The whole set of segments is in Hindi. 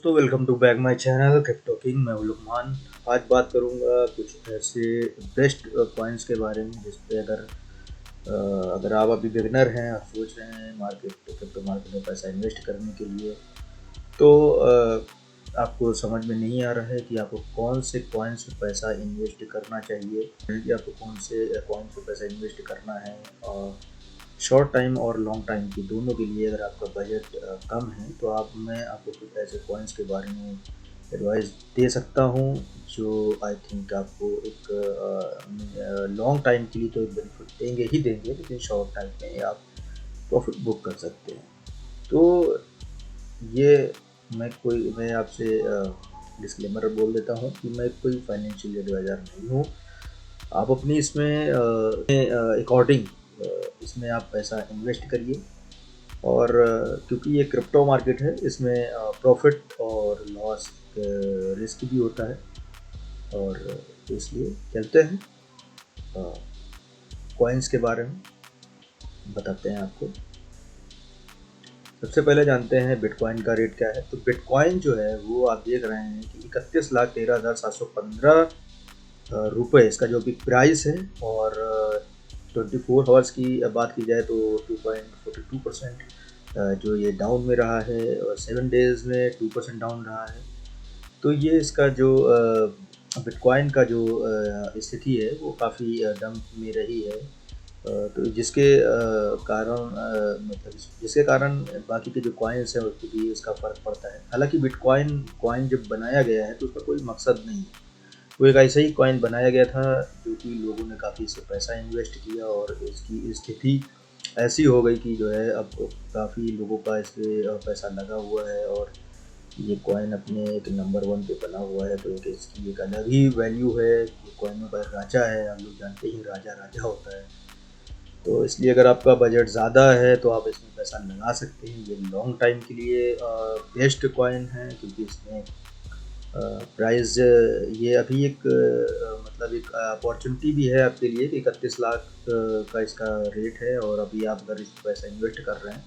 दोस्तों, welcome to back my channel crypto king. मैं हूं लुकमान। आज बात करूंगा कुछ ऐसे बेस्ट कॉइन्स के बारे में जिस पे अगर आप अभी बिगनर हैं और सोच रहे हैं क्रिप्टो मार्केट में पैसा इन्वेस्ट करने के लिए, तो आपको समझ में नहीं आ रहा है कि आपको कौन से कॉइन्स पे पैसा इन्वेस्ट करना चाहिए या आपको कौन से कॉइन्स पे पैसा इन्वेस्ट करना है। और शॉर्ट टाइम और लॉन्ग टाइम की दोनों के लिए अगर आपका बजट कम है तो मैं आपको कुछ ऐसे कॉइन्स के बारे में एडवाइस दे सकता हूँ जो आई थिंक आपको एक लॉन्ग टाइम के लिए तो एक बेनिफिट देंगे ही देंगे, लेकिन शॉर्ट टाइम में आप प्रॉफिट बुक कर सकते हैं। तो ये मैं आपसे डिस्क्लेमर बोल देता हूँ कि मैं कोई फाइनेंशियल एडवाइज़र नहीं हूँ। आप अपनी इसमें अकॉर्डिंग इसमें आप पैसा इन्वेस्ट करिए। और क्योंकि ये क्रिप्टो मार्केट है, इसमें प्रॉफिट और लॉस रिस्क भी होता है। और तो इसलिए चलते हैं कॉइन्स के बारे में बताते हैं आपको। सबसे पहले जानते हैं बिटकॉइन का रेट क्या है। तो बिटकॉइन जो है वो आप देख रहे हैं कि 31,13,715 रुपये इसका जो भी प्राइस है। और 24 आवर्स की बात की जाए तो 2.42% जो ये डाउन में रहा है, और 7 डेज़ में 2% डाउन रहा है। तो ये इसका जो बिटकॉइन का जो स्थिति है वो काफ़ी डंप में रही है। तो जिसके कारण बाकी के जो कॉइन्स हैं उसको भी इसका फ़र्क पड़ता है। हालांकि बिटकॉइन कॉइन जब बनाया गया है तो उसका कोई मकसद नहीं है, वो एक ऐसा ही कॉइन बनाया गया था जो कि लोगों ने काफ़ी इससे पैसा इन्वेस्ट किया और इसकी स्थिति ऐसी हो गई कि जो है अब काफ़ी लोगों का इस पे पैसा लगा हुआ है। और ये कॉइन अपने एक नंबर 1 पे बना हुआ है, तो इसकी एक अलग ही वैल्यू है। ये कॉइनों का राजा है, हम लोग जानते ही राजा राजा होता है। तो इसलिए अगर आपका बजट ज़्यादा है तो आप इसमें पैसा लगा सकते हैं। ये लॉन्ग टाइम के लिए बेस्ट कॉइन है, क्योंकि इसमें प्राइस ये अभी एक मतलब एक अपॉर्चुनिटी भी है आपके लिए कि 31 लाख का इसका रेट है। और अभी आप अगर इस पर पैसा इन्वेस्ट कर रहे हैं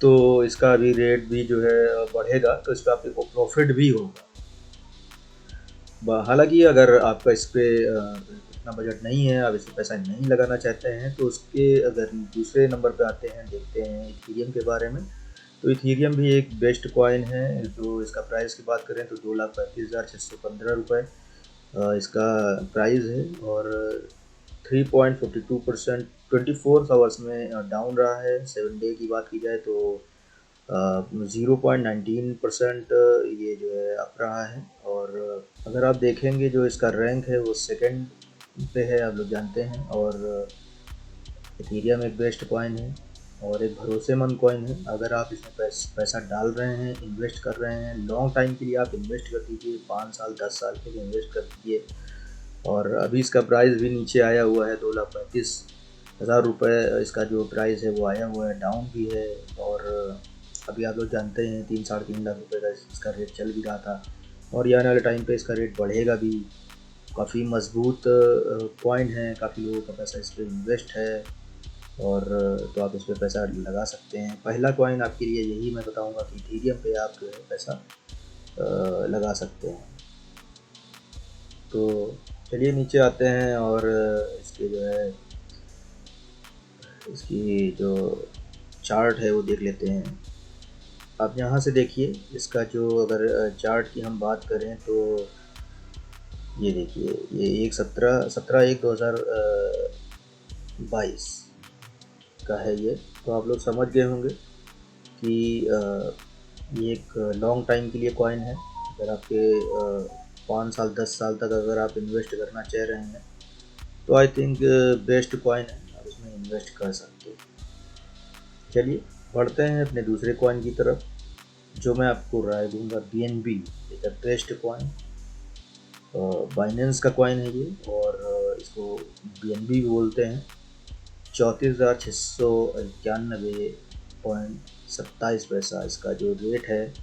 तो इसका अभी रेट भी जो है बढ़ेगा, तो इस पर आपको प्रॉफिट भी होगा। हालांकि अगर आपका इस पर इतना बजट नहीं है, आप इस पर पैसा नहीं लगाना चाहते हैं, तो उसके अगर दूसरे नंबर पे आते हैं, देखते हैं इथीरियम के बारे में। तो इथीरियम भी एक बेस्ट कॉइन है। जो इसका प्राइस की बात करें तो 2,35,615 रुपये इसका प्राइस है। और 3.42% 24 आवर्स में डाउन रहा है। 7 डे की बात की जाए तो 0.19% ये जो है अप रहा है। और अगर आप देखेंगे जो इसका रैंक है वो सेकंड पे है, आप लोग जानते हैं। और इथीरियम एक बेस्ट कॉइन है और एक भरोसेमंद कॉइन है। अगर आप इसमें पैसा डाल रहे हैं, इन्वेस्ट कर रहे हैं, लॉन्ग टाइम के लिए आप इन्वेस्ट कर दीजिए, 5 साल 10 साल के लिए इन्वेस्ट कर दीजिए। और अभी इसका प्राइस भी नीचे आया हुआ है, 2,35,000 रुपये इसका जो प्राइस है वो आया हुआ है, डाउन भी है। और अभी आप लोग जानते हैं 3-3.5 लाख रुपये का इसका रेट चल भी रहा था, और ये आने वाले टाइम पे इसका रेट बढ़ेगा भी। काफ़ी मजबूत कॉइन है, काफ़ी लोगों का पैसा इस पर इन्वेस्ट है। और तो आप इस पर पैसा लगा सकते हैं। पहला कॉइन आपके लिए यही मैं बताऊंगा कि इथीरियम पे आप जो है पैसा लगा सकते हैं। तो चलिए नीचे आते हैं और इसके जो है इसकी जो चार्ट है वो देख लेते हैं। आप यहाँ से देखिए इसका जो अगर चार्ट की हम बात करें तो ये देखिए, ये 17/1/2022 का है ये। तो आप लोग समझ गए होंगे कि ये एक लॉन्ग टाइम के लिए कॉइन है। अगर आपके 5 साल 10 साल तक अगर आप इन्वेस्ट करना चाह रहे हैं तो आई थिंक बेस्ट कॉइन है, आप इसमें इन्वेस्ट कर सकते हैं। चलिए बढ़ते हैं अपने दूसरे कॉइन की तरफ, जो मैं आपको राय दूंगा BNB is the best coin. Binance का कॉइन है ये, और इसको BNB भी बोलते हैं। 34,691.27 पैसा इसका जो रेट है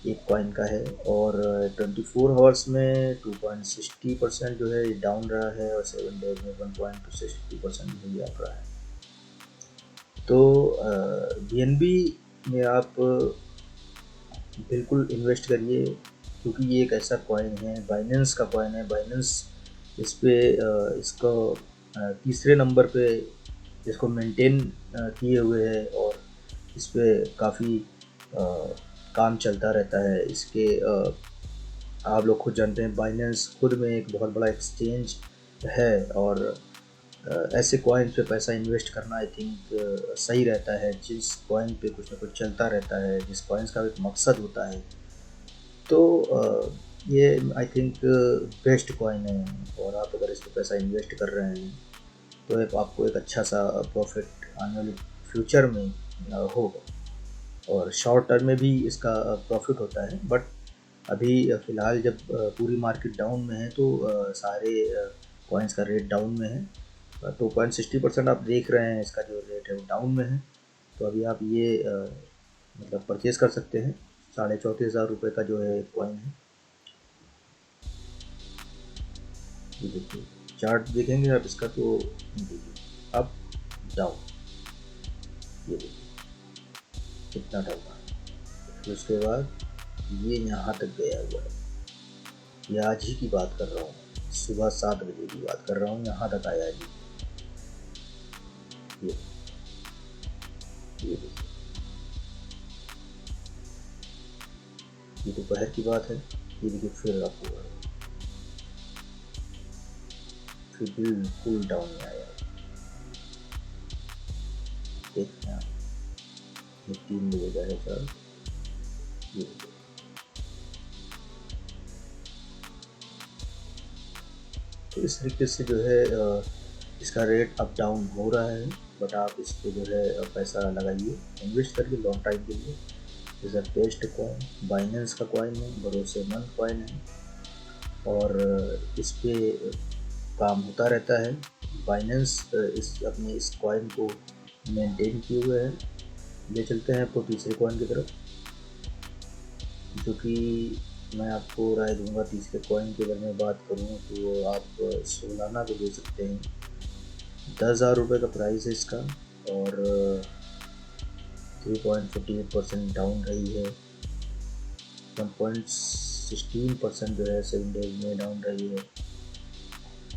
एक कॉइन का है। और 24 आवर्स में 2.60% जो है डाउन रहा है, और 7 डेज में 1.60% भी आप रहा है। तो BNB में आप बिल्कुल इन्वेस्ट करिए, क्योंकि ये एक ऐसा कॉइन है, बाइनेंस का कॉइन है। बाइनेंस इस पे इसको तीसरे नंबर पे इसको मेंटेन किए हुए है, और इस पे काफ़ी काम चलता रहता है। इसके आप लोग खुद जानते हैं, बाइनेंस खुद में एक बहुत बड़ा एक्सचेंज है, और ऐसे कॉइन पे पैसा इन्वेस्ट करना आई थिंक सही रहता है, जिस कॉइन पे कुछ ना कुछ चलता रहता है, जिस कॉइन्स का एक मकसद होता है। तो ये आई थिंक बेस्ट कॉइन है, और आप अगर इस पे पैसा इन्वेस्ट कर रहे हैं तो एक आपको एक अच्छा सा प्रॉफिट आने वाले फ्यूचर में होगा, और शॉर्ट टर्म में भी इसका प्रॉफिट होता है। बट अभी फ़िलहाल जब पूरी मार्केट डाउन में है, तो सारे कॉइन्स का रेट डाउन में है। 2.60% आप देख रहे हैं, इसका जो रेट है वो डाउन में है। तो अभी आप ये मतलब परचेज़ कर सकते हैं। 34,500 का जो है कॉइन है। ये देखिए, चार्ट देखेंगे आप इसका, तो देखिए अप डाउन, ये देखिए कितना डाउन है। फिर उसके बाद ये यहाँ तक गया हुआ है। ये आज ही की बात कर रहा हूँ, सुबह 7 बजे की बात कर रहा हूँ, यहाँ तक आया जी। ये देखिए, ये दोपहर की बात है। ये देखिए फिर आपको फिर बिल्कुल डाउन में आया। देखते हैं, ये 3 बजे का है सर। ये देखिए, तो इस तरीके से जो है इसका रेट अप डाउन हो रहा है। बट आप इस पर जो है पैसा लगाइए, इन्वेस्ट करिए लॉन्ग टाइम के लिए। Is a best coin, Binance का कॉइन है, भरोसेमंद कॉइन है, और इस पे काम होता रहता है। बाइनेंस इस अपने इस कॉइन को मेंटेन किए हुए है। ले चलते हैं आपको तीसरे कॉइन की तरफ, जो कि मैं आपको राय दूंगा। तीसरे कॉइन के बारे में बात करूँ तो आप सोलाना को दे सकते हैं। 10,000 का प्राइस है इसका, और 3.48% डाउन रही है। 1.16% जो है 7 डेज में डाउन रही है,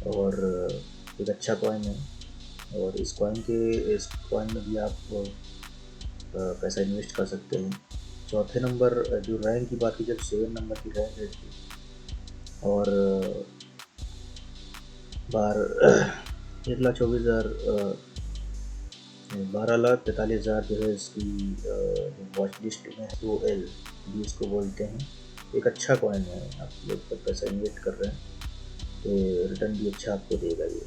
और एक अच्छा कॉइन है। और इस कॉइन में भी आप पैसा इन्वेस्ट कर सकते हैं। चौथे नंबर जो रैंक की बात की, जब 7 नंबर की रैंक है इसकी, और 12,43,000 जो है इसकी वॉच लिस्ट में है। OL भी इसको बोलते हैं। एक अच्छा कॉइन है, आप लोग पर पैसा इन्वेस्ट कर रहे हैं तो रिटर्न भी अच्छा आपको देगा ये।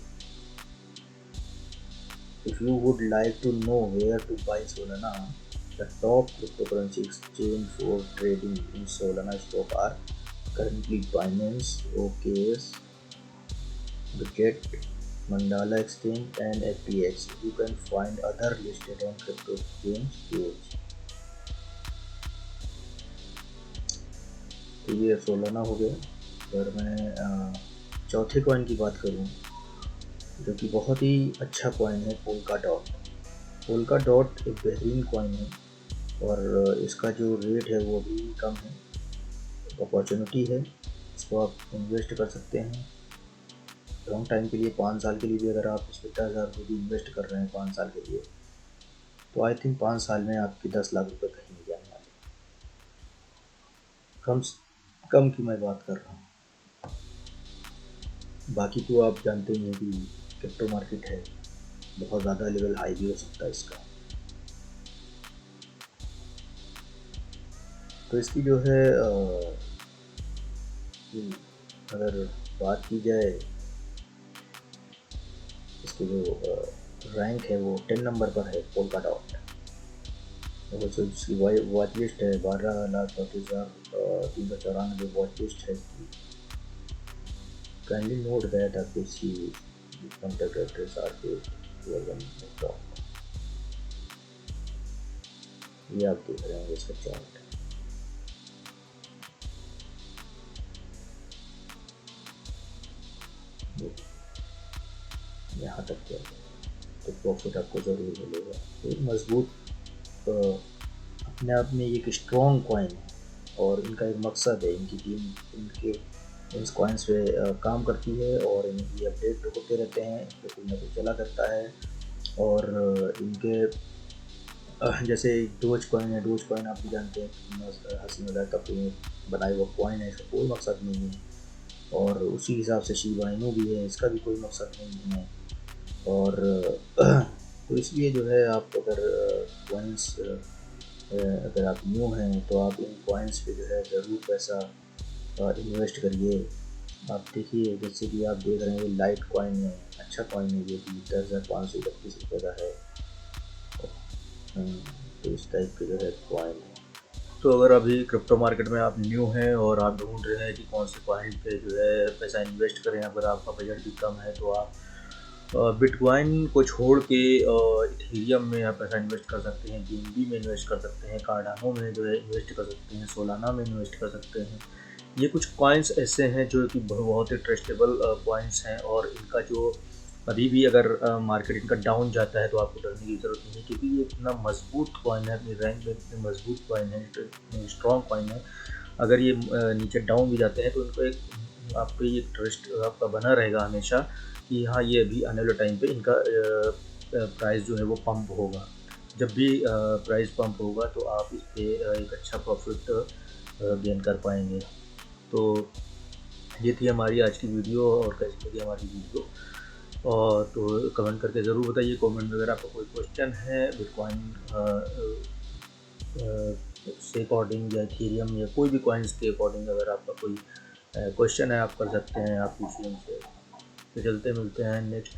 If you would like to know where to buy Solana, the top cryptocurrency exchange for trading in Solana stock are currently Binance, OKX, Bittget, Mandala Exchange, and FTX. You can find other listed on crypto exchange page. तो ये सोलाना हो गया। अगर मैं चौथे कॉइन की बात करूँ, जो कि बहुत ही अच्छा कॉइन है, पोल्का डॉट। पोल्का डॉट एक बेहतरीन कॉइन है, और इसका जो रेट है वो भी कम है। अपॉर्चुनिटी है, इसको आप इन्वेस्ट कर सकते हैं लॉन्ग टाइम के लिए। 5 साल के लिए भी अगर आप इस पर 10,000 भी इन्वेस्ट कर रहे हैं 5 साल के लिए, तो आई थिंक 5 साल में आपके 10 लाख रुपए कहीं नहीं जाने वाले। कम कम की मैं बात कर रहा हूँ। बाकी तो आप जानते ही हैं कि क्रिप्टो मार्केट है, बहुत ज़्यादा लेवल हाई भी हो सकता है इसका। तो इसकी जो है अगर बात की जाए, इसकी जो रैंक है वो 10 नंबर पर है, पोल्का डॉट। और जो इसकी वॉच लिस्ट है 12,34,394 वॉच लिस्ट है इसकी। काइंडली नोट दैट आपको सी कॉन्टैक्ट एड्रेस आके ये आप देख रहे हैं इसका चार्ट। यहाँ तक क्या, तो प्रॉफिट आपको ज़रूर मिलेगा। एक मजबूत अपने आप में एक स्ट्रॉन्ग कॉइन है, और इनका एक मकसद है। इनकी टीम इनके इस कॉइन्स पे काम करती है और इनकी अपडेट होते रहते हैं, इस पर कुछ ना कुछ चला करता है। और इनके जैसे डोज कॉइन है, डोज कॉइन आप भी जानते हैं हंसी मजाक का बनाया हुआ कॉइन है, इसका कोई मकसद नहीं है। और उसी हिसाब से शिबा इनू भी है, इसका भी कोई मकसद नहीं है। और तो इसलिए जो है आप अगर कॉइन्स अगर आप न्यू हैं तो आप इन कॉइन्स पे जो है ज़रूर पैसा इन्वेस्ट करिए। आप देखिए जैसे कि आप देख रहे हैं ये लाइट कॉइन है, अच्छा कॉइन है, ये भी 10,531 रुपये का है। तो इस टाइप के जो है कॉइन है। तो अगर अभी क्रिप्टो मार्केट में आप न्यू हैं और आप ढूंढ रहे हैं कि कौन से कॉइन पे जो है पैसा इन्वेस्ट करें, अगर आपका बजट भी कम है तो आप बिटकॉइन को छोड़ के इथेरियम में आप पैसा इन्वेस्ट कर सकते हैं, BNB में इन्वेस्ट कर सकते हैं, कार्डानो में जो है इन्वेस्ट कर सकते हैं, सोलाना में इन्वेस्ट कर सकते हैं। ये कुछ कॉइन्स ऐसे हैं जो कि बहुत ही ट्रस्टेबल कॉइन्स हैं और इनका जो कभी भी अगर मार्केट इनका डाउन जाता है तो आपको डरने की ज़रूरत नहीं है, क्योंकि ये इतना मजबूत कॉइन है, अपनी रैंक में इतनी मजबूत कॉइन है, इतनी स्ट्रॉन्ग कॉइन है। अगर ये नीचे डाउन भी जाते हैं तो इनको एक आपको ये ट्रस्ट आपका बना रहेगा हमेशा कि हाँ ये अभी आने वाले टाइम पे इनका प्राइस जो है वो पंप होगा। जब भी प्राइस पंप होगा तो आप इस पर एक अच्छा प्रॉफिट गेन कर पाएंगे। तो ये थी हमारी आज की वीडियो, और कैसी लगी हमारी वीडियो और तो कमेंट करके ज़रूर बताइए। कमेंट में अगर आपका कोई क्वेश्चन है बिटकॉइन से अकॉर्डिंग या इथेरियम या कोई भी कॉइन्स के अकॉर्डिंग अगर आपका कोई क्वेश्चन है आप कर सकते हैं, आप पूछिए हमसे। तो चलते मिलते हैं नेक्स्ट